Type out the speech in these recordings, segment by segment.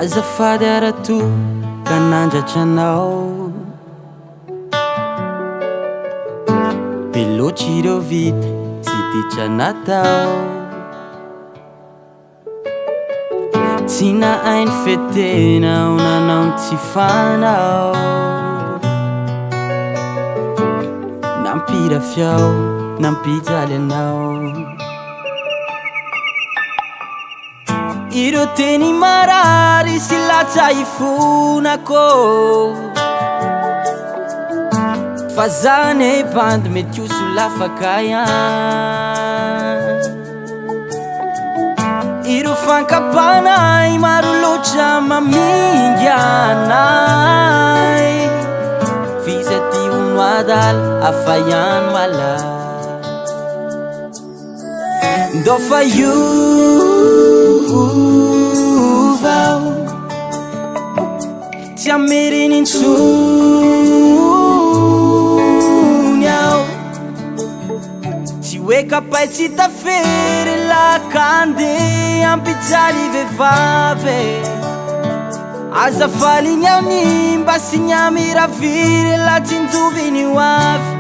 Azafady arato ka nandratranao, beloatra ireo vita tsy ditra natao. Tsy nahainy fetenao nanao ny tsy fanao, nampirafiao nampijaly anao. Ireo teny marary sy latsa ifonako, fa zany e bandy mety ho solafaka ihany. Ireo fankapanay maro loatra mamingy anay, fizaty ho noadala afa ihany malay. Ndao fa iovao tsy ameriny intsony ao, tsy hoe kapay tsy tafery lakande ampijaly vehivavy. Azafaligny any mba sy nyamiraviry la tsinjoviny ho avy.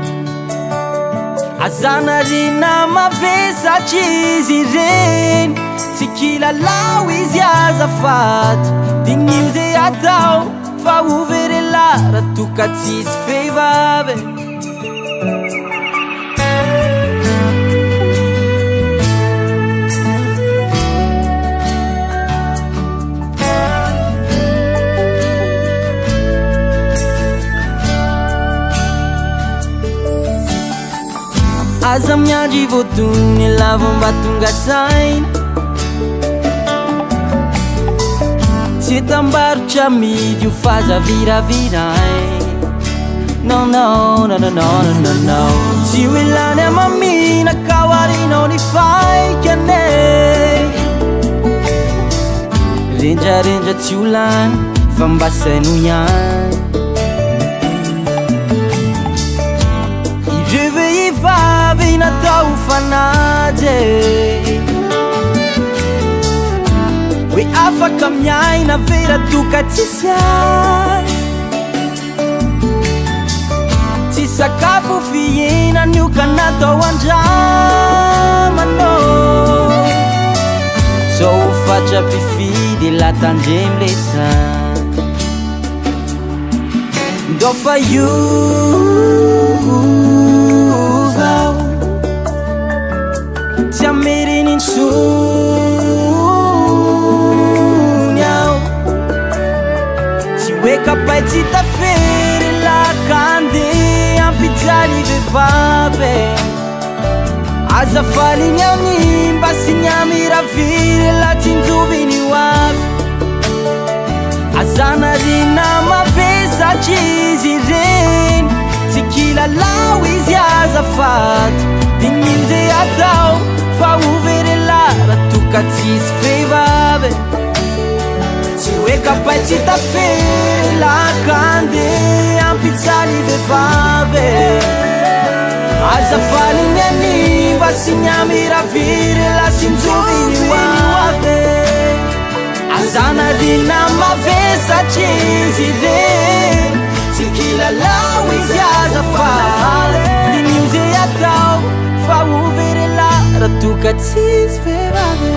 Azanarina mavesatry izy ireny, tsy kilalao izy azafady. Dinio zay atao fa overela raha toka tsisy vehivavy. Aza miandry votony lavomba tonga sainy, tsy tambarotra midy ho fazaviraviray. No, no, no, no, no, no, no. Tsy ho ilany amamina ka hoarinao ny faikane. Rendrarendra tsy ho lany fa mba saino ihany. Ireo vehivavy natao fanaje, hoe afaka miaina vera toka tsisy azy. Tsy sakafo fihinana io ka natao andramanao, sao ho fatra-pifidy la tandremy lesany. Ndao fa iovao tsy ameriny intsony ao, tsy hoe kapay tsy tafery lakande ampijaly vehivavy. Azafaligny any mba sy nyamiraviry la tsinjoviny ho avy. Azanarina mavesatry izy ireny, tsy kilalao izy azafady. Dinio zay atao fa overela raha toka tsisy vehivavy. Tsy hoe kapay tsy tafery lakande ampijaly vehivavy. Azafaligny any mba sy nyamiraviry la tsinjoviny ho avy. Azanarina mavesatry izy ireny, tsy kilalao izy azafady. Dinio zay atao fa overela raha toka tsisy vehivavy.